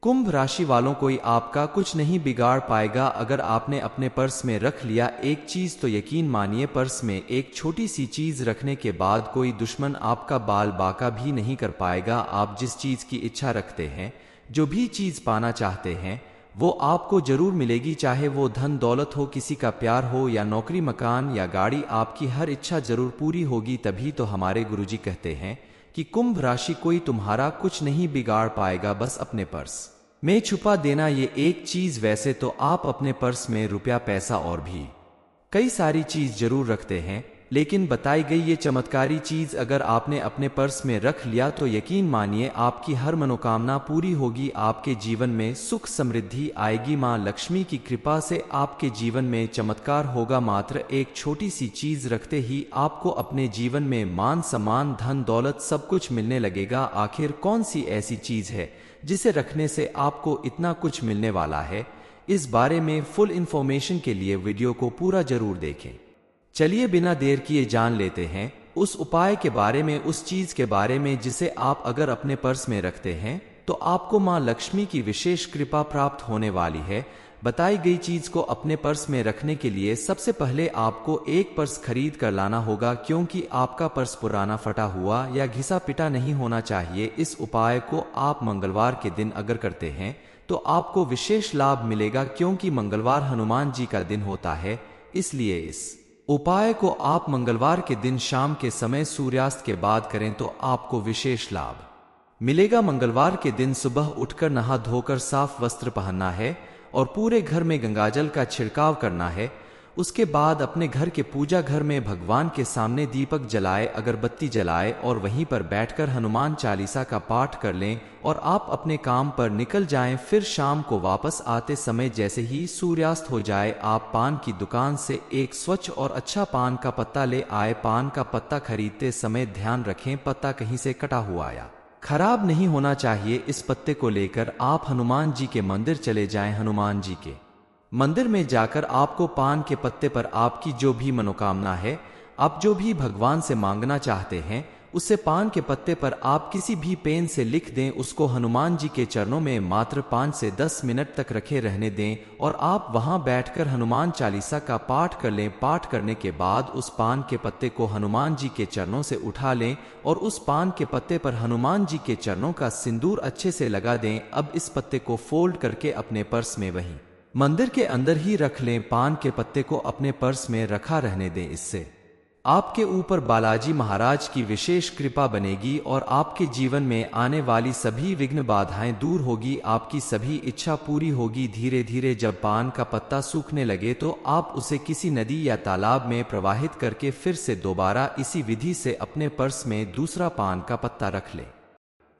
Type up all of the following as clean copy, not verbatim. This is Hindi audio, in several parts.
कुंभ राशि वालों, कोई आपका कुछ नहीं बिगाड़ पाएगा। अगर आपने अपने पर्स में रख लिया एक चीज तो यकीन मानिए पर्स में एक छोटी सी चीज रखने के बाद कोई दुश्मन आपका बाल बाका भी नहीं कर पाएगा। आप जिस चीज की इच्छा रखते हैं, जो भी चीज पाना चाहते हैं, वो आपको जरूर मिलेगी। चाहे वो धन दौलत हो, किसी का प्यार हो या नौकरी मकान या गाड़ी, आपकी हर इच्छा जरूर पूरी होगी। तभी तो हमारे गुरुजी कहते हैं कि कुंभ राशि कोई तुम्हारा कुछ नहीं बिगाड़ पाएगा, बस अपने पर्स में छुपा देना ये एक चीज। वैसे तो आप अपने पर्स में रुपया पैसा और भी कई सारी चीज जरूर रखते हैं, लेकिन बताई गई ये चमत्कारी चीज अगर आपने अपने पर्स में रख लिया तो यकीन मानिए आपकी हर मनोकामना पूरी होगी। आपके जीवन में सुख समृद्धि आएगी। मां लक्ष्मी की कृपा से आपके जीवन में चमत्कार होगा। मात्र एक छोटी सी चीज रखते ही आपको अपने जीवन में मान सम्मान धन दौलत सब कुछ मिलने लगेगा। आखिर कौन सी ऐसी चीज है जिसे रखने से आपको इतना कुछ मिलने वाला है? इस बारे में फुल इंफॉर्मेशन के लिए वीडियो को पूरा जरूर देखें। चलिए बिना देर किए जान लेते हैं उस उपाय के बारे में, उस चीज के बारे में जिसे आप अगर अपने पर्स में रखते हैं तो आपको मां लक्ष्मी की विशेष कृपा प्राप्त होने वाली है। बताई गई चीज को अपने पर्स में रखने के लिए सबसे पहले आपको एक पर्स खरीद कर लाना होगा, क्योंकि आपका पर्स पुराना फटा हुआ या घिसा पिटा नहीं होना चाहिए। इस उपाय को आप मंगलवार के दिन अगर करते हैं तो आपको विशेष लाभ मिलेगा, क्योंकि मंगलवार हनुमान जी का दिन होता है। इसलिए इस उपाय को आप मंगलवार के दिन शाम के समय सूर्यास्त के बाद करें तो आपको विशेष लाभ मिलेगा। मंगलवार के दिन सुबह उठकर नहा धोकर साफ वस्त्र पहनना है और पूरे घर में गंगाजल का छिड़काव करना है। उसके बाद अपने घर के पूजा घर में भगवान के सामने दीपक जलाए, अगरबत्ती जलाए और वहीं पर बैठकर हनुमान चालीसा का पाठ कर लें और आप अपने काम पर निकल जाएं। फिर शाम को वापस आते समय जैसे ही सूर्यास्त हो जाए आप पान की दुकान से एक स्वच्छ और अच्छा पान का पत्ता ले आए। पान का पत्ता खरीदते समय ध्यान रखें पत्ता कहीं से कटा हुआ या खराब नहीं होना चाहिए। इस पत्ते को लेकर आप हनुमान जी के मंदिर चले जाएं। हनुमान जी के मंदिर में जाकर आपको पान के पत्ते पर आपकी जो भी मनोकामना है, आप जो भी भगवान से मांगना चाहते हैं, उसे पान के पत्ते पर आप किसी भी पेन से लिख दें। उसको हनुमान जी के चरणों में मात्र 5 से 10 मिनट तक रखे रहने दें और आप वहां बैठकर हनुमान चालीसा का पाठ कर लें। पाठ करने के बाद उस पान के पत्ते को हनुमान जी के चरणों से उठा लें और उस पान के पत्ते पर हनुमान जी के चरणों का सिंदूर अच्छे से लगा दें। अब इस पत्ते को फोल्ड करके अपने पर्स में वहीं मंदिर के अंदर ही रख लें। पान के पत्ते को अपने पर्स में रखा रहने दें। इससे आपके ऊपर बालाजी महाराज की विशेष कृपा बनेगी और आपके जीवन में आने वाली सभी विघ्न बाधाएं दूर होगी, आपकी सभी इच्छा पूरी होगी। धीरे धीरे जब पान का पत्ता सूखने लगे तो आप उसे किसी नदी या तालाब में प्रवाहित करके फिर से दोबारा इसी विधि से अपने पर्स में दूसरा पान का पत्ता रख लें।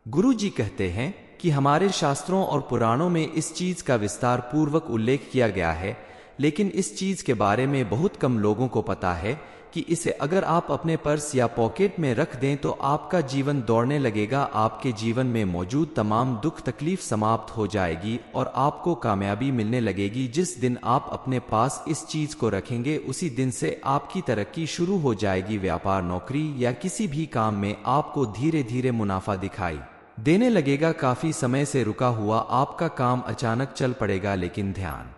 गुरु जी कहते हैं कि हमारे शास्त्रों और पुराणों में इस चीज का विस्तार पूर्वक उल्लेख किया गया है, लेकिन इस चीज के बारे में बहुत कम लोगों को पता है कि इसे अगर आप अपने पर्स या पॉकेट में रख दें तो आपका जीवन दौड़ने लगेगा। आपके जीवन में मौजूद तमाम दुख तकलीफ समाप्त हो जाएगी और आपको कामयाबी मिलने लगेगी। जिस दिन आप अपने पास इस चीज को रखेंगे उसी दिन से आपकी तरक्की शुरू हो जाएगी। व्यापार नौकरी या किसी भी काम में आपको धीरे धीरे मुनाफा दिखाई देने लगेगा। काफी समय से रुका हुआ आपका काम अचानक चल पड़ेगा, लेकिन ध्यान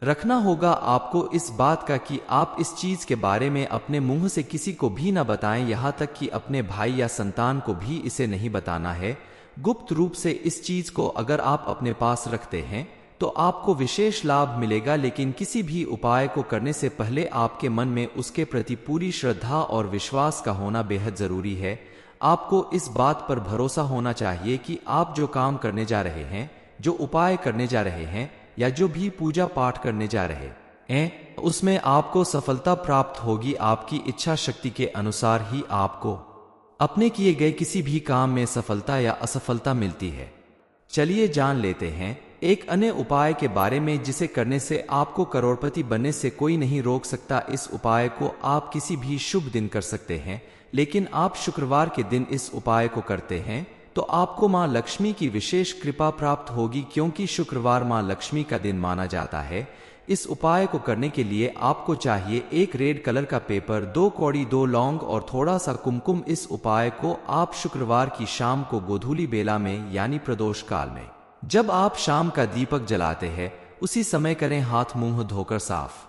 रखना होगा आपको इस बात का कि आप इस चीज के बारे में अपने मुंह से किसी को भी न बताएं, यहां तक कि अपने भाई या संतान को भी इसे नहीं बताना है। गुप्त रूप से इस चीज को अगर आप अपने पास रखते हैं तो आपको विशेष लाभ मिलेगा, लेकिन किसी भी उपाय को करने से पहले आपके मन में उसके प्रति पूरी श्रद्धा और विश्वास का होना बेहद जरूरी है। आपको इस बात पर भरोसा होना चाहिए कि आप जो काम करने जा रहे हैं, जो उपाय करने जा रहे हैं या जो भी पूजा पाठ करने जा रहे हैं, उसमें आपको सफलता प्राप्त होगी। आपकी इच्छा शक्ति के अनुसार ही आपको अपने किए गए किसी भी काम में सफलता या असफलता मिलती है। चलिए जान लेते हैं एक अन्य उपाय के बारे में जिसे करने से आपको करोड़पति बनने से कोई नहीं रोक सकता। इस उपाय को आप किसी भी शुभ दिन कर सकते हैं, लेकिन आप शुक्रवार के दिन इस उपाय को करते हैं तो आपको मां लक्ष्मी की विशेष कृपा प्राप्त होगी, क्योंकि शुक्रवार मां लक्ष्मी का दिन माना जाता है। इस उपाय को करने के लिए आपको चाहिए एक रेड कलर का पेपर, 2 कौड़ी, 2 लौंग और थोड़ा सा कुमकुम। इस उपाय को आप शुक्रवार की शाम को गोधूली बेला में यानी प्रदोष काल में जब आप शाम का दीपक जलाते हैं उसी समय करें हाथ मुंह धोकर साफ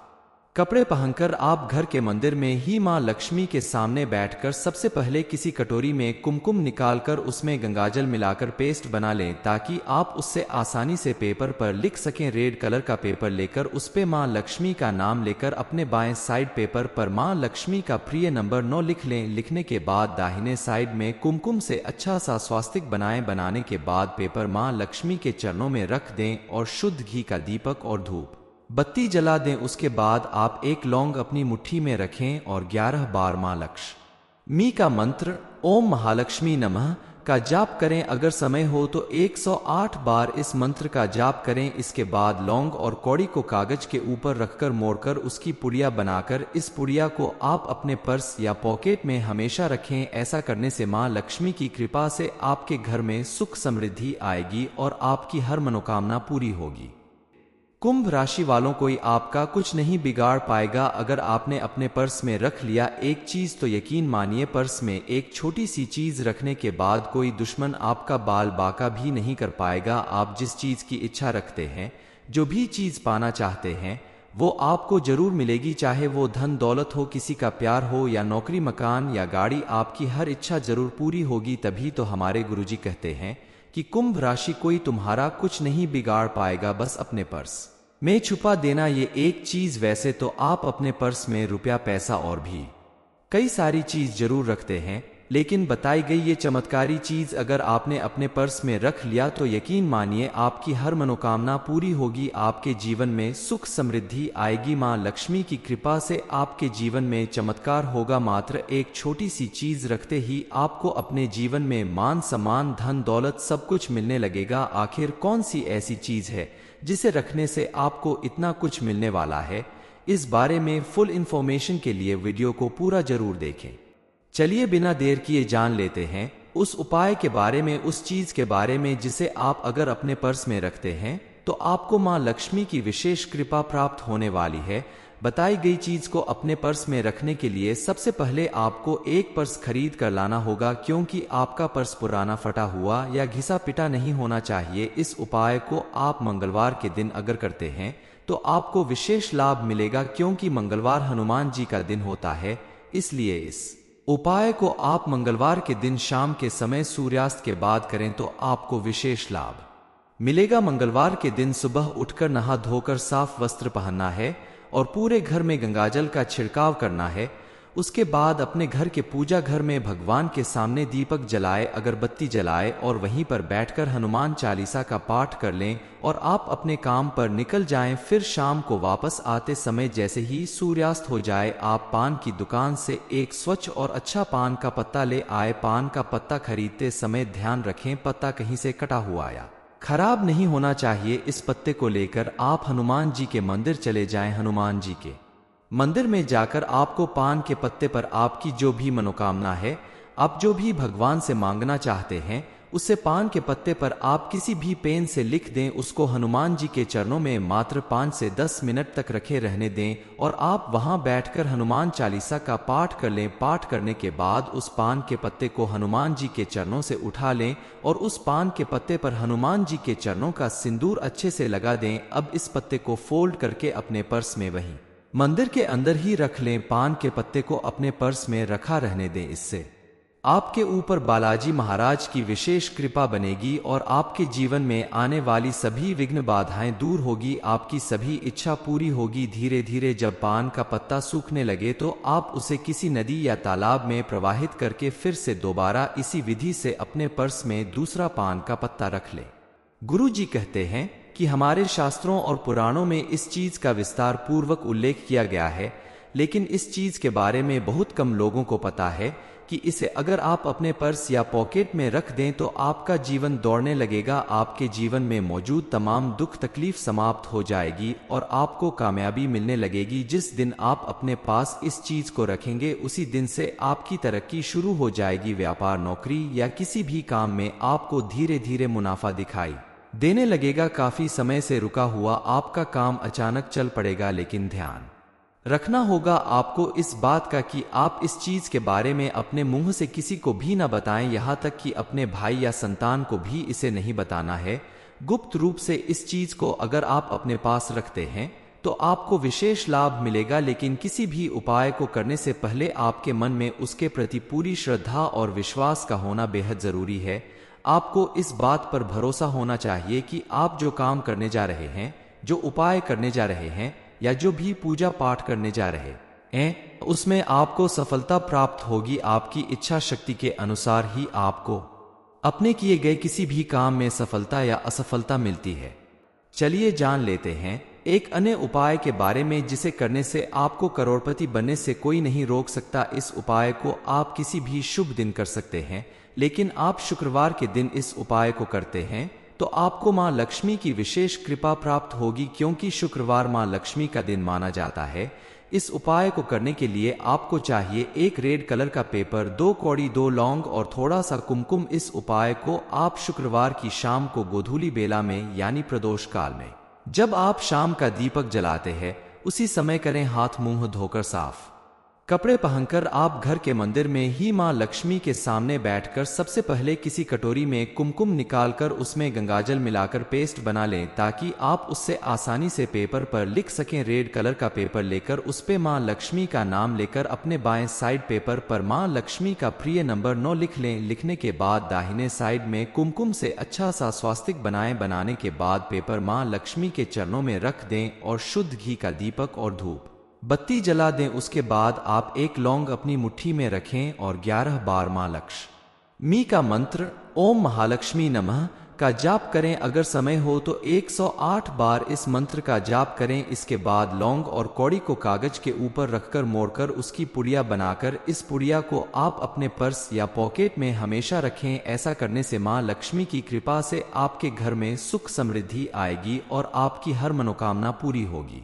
कपड़े पहनकर आप घर के मंदिर में ही मां लक्ष्मी के सामने बैठकर सबसे पहले किसी कटोरी में कुमकुम निकालकर उसमें गंगाजल मिलाकर पेस्ट बना लें ताकि आप उससे आसानी से पेपर पर लिख सकें। रेड कलर का पेपर लेकर उस पे मां लक्ष्मी का नाम लेकर अपने बाएं साइड पेपर पर मां लक्ष्मी का प्रिय नंबर 9 लिख लें। लिखने के बाद दाहिने साइड में कुमकुम से अच्छा सा स्वास्तिक बनाएं। बनाने के बाद पेपर मां लक्ष्मी के चरणों में रख दें और शुद्ध घी का दीपक और धूप बत्ती जला दें। उसके बाद आप एक लौंग अपनी मुट्ठी में रखें और 11 बार मां लक्ष्मी का मंत्र ओम महालक्ष्मी नमः का जाप करें। अगर समय हो तो 108 बार इस मंत्र का जाप करें। इसके बाद लौंग और कौड़ी को कागज के ऊपर रखकर मोड़कर उसकी पुड़िया बनाकर इस पुड़िया को आप अपने पर्स या पॉकेट में हमेशा रखें। ऐसा करने से मां लक्ष्मी की कृपा से आपके घर में सुख समृद्धि आएगी और आपकी हर मनोकामना पूरी होगी। कुंभ राशि वालों, कोई आपका कुछ नहीं बिगाड़ पाएगा। अगर आपने अपने पर्स में रख लिया एक चीज तो यकीन मानिए पर्स में एक छोटी सी चीज रखने के बाद कोई दुश्मन आपका बाल बाका भी नहीं कर पाएगा। आप जिस चीज की इच्छा रखते हैं, जो भी चीज पाना चाहते हैं, वो आपको जरूर मिलेगी। चाहे वो धन दौलत हो, किसी का प्यार हो या नौकरी मकान या गाड़ी, आपकी हर इच्छा जरूर पूरी होगी। तभी तो हमारे गुरुजी कहते हैं कि कुंभ राशि कोई तुम्हारा कुछ नहीं बिगाड़ पाएगा, बस अपने पर्स में छुपा देना ये एक चीज। वैसे तो आप अपने पर्स में रुपया पैसा और भी कई सारी चीज जरूर रखते हैं, लेकिन बताई गई ये चमत्कारी चीज अगर आपने अपने पर्स में रख लिया तो यकीन मानिए आपकी हर मनोकामना पूरी होगी। आपके जीवन में सुख समृद्धि आएगी। मां लक्ष्मी की कृपा से आपके जीवन में चमत्कार होगा। मात्र एक छोटी सी चीज रखते ही आपको अपने जीवन में मान सम्मान धन दौलत सब कुछ मिलने लगेगा। आखिर कौन सी ऐसी चीज है जिसे रखने से आपको इतना कुछ मिलने वाला है? इस बारे में फुल इंफॉर्मेशन के लिए वीडियो को पूरा जरूर देखें। चलिए बिना देर किए जान लेते हैं उस उपाय के बारे में, उस चीज के बारे में जिसे आप अगर अपने पर्स में रखते हैं तो आपको मां लक्ष्मी की विशेष कृपा प्राप्त होने वाली है। बताई गई चीज को अपने पर्स में रखने के लिए सबसे पहले आपको एक पर्स खरीद कर लाना होगा, क्योंकि आपका पर्स पुराना फटा हुआ या घिसा पिटा नहीं होना चाहिए। इस उपाय को आप मंगलवार के दिन अगर करते हैं तो आपको विशेष लाभ मिलेगा, क्योंकि मंगलवार हनुमान जी का दिन होता है। इसलिए इस उपाय को आप मंगलवार के दिन शाम के समय सूर्यास्त के बाद करें तो आपको विशेष लाभ मिलेगा। मंगलवार के दिन सुबह उठकर नहा धोकर साफ वस्त्र पहनना है और पूरे घर में गंगाजल का छिड़काव करना है। उसके बाद अपने घर के पूजा घर में भगवान के सामने दीपक जलाए, अगरबत्ती जलाए और वहीं पर बैठकर हनुमान चालीसा का पाठ कर लें और आप अपने काम पर निकल जाएं। फिर शाम को वापस आते समय जैसे ही सूर्यास्त हो जाए आप पान की दुकान से एक स्वच्छ और अच्छा पान का पत्ता ले आए। पान का पत्ता खरीदते समय ध्यान रखें पत्ता कहीं से कटा हुआ या खराब नहीं होना चाहिए। इस पत्ते को लेकर आप हनुमान जी के मंदिर चले जाएं। हनुमान जी के मंदिर में जाकर आपको पान के पत्ते पर आपकी जो भी मनोकामना है, आप जो भी भगवान से मांगना चाहते हैं, उसे पान के पत्ते पर आप किसी भी पेन से लिख दें। उसको हनुमान जी के चरणों में मात्र 5 से 10 मिनट तक रखे रहने दें और आप वहां बैठकर हनुमान चालीसा का पाठ कर लें। पाठ करने के बाद उस पान के पत्ते को हनुमान जी के चरणों से उठा लें और उस पान के पत्ते पर हनुमान जी के चरणों का सिंदूर अच्छे से लगा दें। अब इस पत्ते को फोल्ड करके अपने पर्स में वहीं मंदिर के अंदर ही रख लें। पान के पत्ते को अपने पर्स में रखा रहने दें। इससे आपके ऊपर बालाजी महाराज की विशेष कृपा बनेगी और आपके जीवन में आने वाली सभी विघ्न बाधाएं दूर होगी, आपकी सभी इच्छा पूरी होगी। धीरे धीरे जब पान का पत्ता सूखने लगे तो आप उसे किसी नदी या तालाब में प्रवाहित करके फिर से दोबारा इसी विधि से अपने पर्स में दूसरा पान का पत्ता रख लें। गुरु जी कहते हैं कि हमारे शास्त्रों और पुराणों में इस चीज का विस्तार पूर्वक उल्लेख किया गया है, लेकिन इस चीज के बारे में बहुत कम लोगों को पता है कि इसे अगर आप अपने पर्स या पॉकेट में रख दें तो आपका जीवन दौड़ने लगेगा। आपके जीवन में मौजूद तमाम दुख तकलीफ समाप्त हो जाएगी और आपको कामयाबी मिलने लगेगी। जिस दिन आप अपने पास इस चीज को रखेंगे उसी दिन से आपकी तरक्की शुरू हो जाएगी। व्यापार नौकरी या किसी भी काम में आपको धीरे धीरे मुनाफा दिखाई देने लगेगा। काफी समय से रुका हुआ आपका काम अचानक चल पड़ेगा, लेकिन ध्यान रखना होगा आपको इस बात का कि आप इस चीज के बारे में अपने मुंह से किसी को भी न बताएं, यहाँ तक कि अपने भाई या संतान को भी इसे नहीं बताना है। गुप्त रूप से इस चीज को अगर आप अपने पास रखते हैं तो आपको विशेष लाभ मिलेगा, लेकिन किसी भी उपाय को करने से पहले आपके मन में उसके प्रति पूरी श्रद्धा और विश्वास का होना बेहद जरूरी है। आपको इस बात पर भरोसा होना चाहिए कि आप जो काम करने जा रहे हैं, जो उपाय करने जा रहे हैं या जो भी पूजा पाठ करने जा रहे हैं, उसमें आपको सफलता प्राप्त होगी। आपकी इच्छा शक्ति के अनुसार ही आपको अपने किए गए किसी भी काम में सफलता या असफलता मिलती है। चलिए जान लेते हैं एक अन्य उपाय के बारे में जिसे करने से आपको करोड़पति बनने से कोई नहीं रोक सकता। इस उपाय को आप किसी भी शुभ दिन कर सकते हैं, लेकिन आप शुक्रवार के दिन इस उपाय को करते हैं तो आपको मां लक्ष्मी की विशेष कृपा प्राप्त होगी, क्योंकि शुक्रवार मां लक्ष्मी का दिन माना जाता है। इस उपाय को करने के लिए आपको चाहिए एक रेड कलर का पेपर, 2 कौड़ी, 2 लौंग और थोड़ा सा कुमकुम। इस उपाय को आप शुक्रवार की शाम को गोधूली बेला में यानी प्रदोष काल में, जब आप शाम का दीपक जलाते हैं, उसी समय करें। हाथ मुंह धोकर साफ कपड़े पहनकर आप घर के मंदिर में ही मां लक्ष्मी के सामने बैठकर सबसे पहले किसी कटोरी में कुमकुम निकालकर उसमें गंगाजल मिलाकर पेस्ट बना लें, ताकि आप उससे आसानी से पेपर पर लिख सकें। रेड कलर का पेपर लेकर उस पे मां लक्ष्मी का नाम लेकर अपने बाएं साइड पेपर पर मां लक्ष्मी का प्रिय नंबर 9 लिख लें। लिखने के बाद दाहिने साइड में कुमकुम से अच्छा सा स्वास्तिक बनाएं। बनाने के बाद पेपर मां लक्ष्मी के चरणों में रख दें और शुद्ध घी का दीपक और धूप बत्ती जला दें। उसके बाद आप एक लौंग अपनी मुट्ठी में रखें और 11 बार मां लक्ष्मी का मंत्र ओम महालक्ष्मी नमः का जाप करें। अगर समय हो तो 108 बार इस मंत्र का जाप करें। इसके बाद लौंग और कौड़ी को कागज के ऊपर रखकर मोड़कर उसकी पुड़िया बनाकर इस पुड़िया को आप अपने पर्स या पॉकेट में हमेशा रखें। ऐसा करने से मां लक्ष्मी की कृपा से आपके घर में सुख समृद्धि आएगी और आपकी हर मनोकामना पूरी होगी।